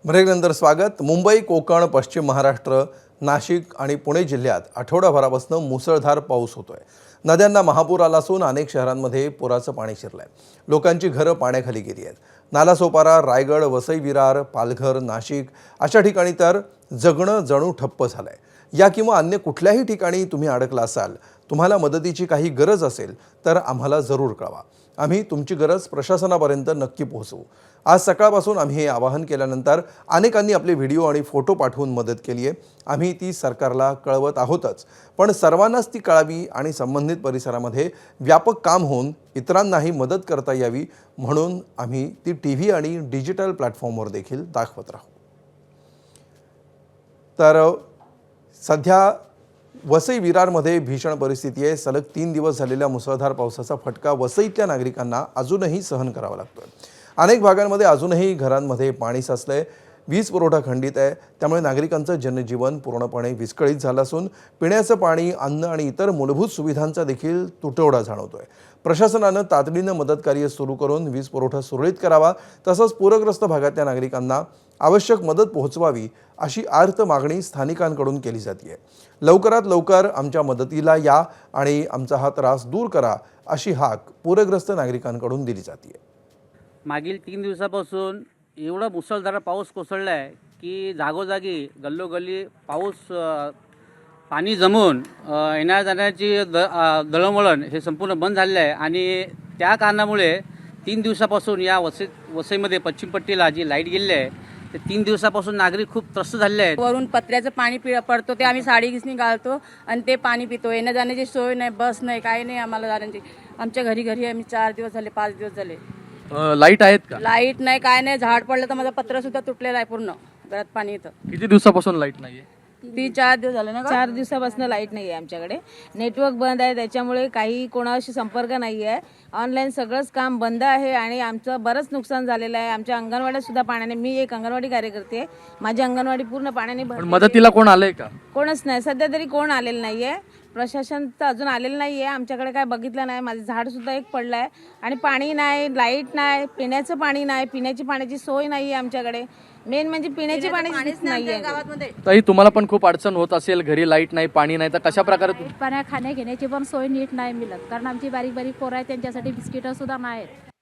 ब्रेकनंतर स्वागत। मुंबई, कोकण, पश्चिम महाराष्ट्र, नाशिक आणि पुणे जिल्ह्यात आठवडाभरापासून मुसळधार पाऊस होतोय। नद्यांना महापूर आला असून अनेक शहरांमध्ये पुराचं पाणी शिरलंय। लोकांची घरं पाण्याखाली गेली आहेत। नालासोपारा, रायगड, वसई विरार, पालघर, नाशिक अशा ठिकाणी तर जगणं जणू ठप्प झालंय। या किंवा अन्य कुठल्याही ठिकाणी तुम्ही अडकला असाल, तुम्हाला मदतीची काही गरज असेल तर आम्हाला जरूर कळवा। आम्ही तुमची गरज प्रशासनापर्यंत नक्की पोहोचवू। आज सकाळपासून आम्ही हे आवाहन केल्यानंतर अनेकांनी आपले व्हिडिओ आणि फोटो पाठवून मदत केली आहे। आम्ही ती सरकारला कळवत आहोतच, पण सर्वांनाच ती कळावी आणि संबंधित परिसरामध्ये व्यापक काम होऊन इतरांनाही मदत करता यावी म्हणून आम्ही ती टीव्ही आणि डिजिटल प्लॅटफॉर्मवर देखील दाखवत राहू। तर सध्या वसई विरारमध्ये भीषण परिस्थिती आहे। सलग 3 दिवस झालेल्या मुसळधार पावसाचा फटका वसईतल्या नागरिकांना अजूनही सहन करावा लागतोय। अनेक भागांमध्ये अजूनही घरांमध्ये पाणी साचलंय, वीज पुरवठा खंडित आहे। त्यामुळे नागरिकांचं जनजीवन पूर्णपणे विस्कळीत झालं असून पिण्याचं पाणी, अन्न आणि इतर मूलभूत सुविधांचा देखील तुटवडा जाणवतोय। प्रशासनानं तातडीनं मदत कार्य सुरू करून वीज पुरवठा सुरळीत करावा, तसंच पूरग्रस्त भागातल्या नागरिकांना आवश्यक मदत पोहोचवावी अशी आर्त मागणी स्थानिकांकडून केली जाते। लवकरात लवकर आमच्या मदतीला या आणि आमचा हा त्रास दूर करा अशी हाक पूरग्रस्त नागरिकांकडून दिली जाते। मागील 3 दिवसापासून एवढा मुसळधार पाऊस कोसळला आहे की जागोजागी गल्लोगल्ली पाऊस पाणी जमून येण्या जाण्याची दळणवळण हे संपूर्ण बंद झालेलं आहे। आणि त्या कारणामुळे 3 दिवसापासून या वसईमध्ये पश्चिम पट्टीला जी लाईट गेलेली आहे ते 3 दिवसापासून नागरिक खूप त्रस्त झालेले आहेत। वरून पत्र्याचं पाणी पडतो ते आम्ही साडी घिसणी घालतो आणि ते पाणी पितो। येण्या जाण्याची सोय नाही, बस नाही, काही नाही आम्हाला जाण्याची। आमच्या घरी आम्ही 4 दिवस झाले, 5 दिवस झाले। लाईट आहेत का? लाईट नाही, काय नाही। झाड पडलं तर माझं पत्र सुद्धा तुटलेलं आहे, पूर्ण घरात पाणी येतं। किती दिवसापासून लाईट नाहीये? 4 दिवस झाले ना। 4 दिवसापासून लाईट नाही आहे आमच्याकडे। नेटवर्क बंद आहे, त्याच्यामुळे काही कोणाशी संपर्क नाही आहे। ऑनलाईन सगळंच काम बंद आहे आणि आमचं बरंच नुकसान झालेलं आहे। आमच्या अंगणवाड्यात सुद्धा पाण्याने, मी एक अंगणवाडी कार्यकर्ते आहे, माझी अंगणवाडी पूर्ण पाण्याने भरली। मदतीला कोण आलंय का? कोणच नाही, सध्या तरी कोण आलेलं नाहीये। प्रशासन तर अजून आलेलं नाहीये, आमच्याकडे काय बघितलं नाही। माझं झाड सुद्धा एक पडलंय आणि पाणी नाही, लाईट नाही, पिण्याचं पाणी नाही, पिण्याची पाण्याची सोय नाहीये आमच्याकडे। मेन म्हणजे पिण्याची पाणीच नाहीये गावामध्ये। ताई, तुम्हाला पण खूप अडचण होत असेल, घरी लाईट नाही, पाणी नाही, तर कशा प्रकारे पाण्या खाण्या घेण्याची पण सोय नीट नाही मिळत, कारण आमची बारीक बारीक पोरं आहेत, त्यांच्यासाठी बिस्किटं सुद्धा नाहीत।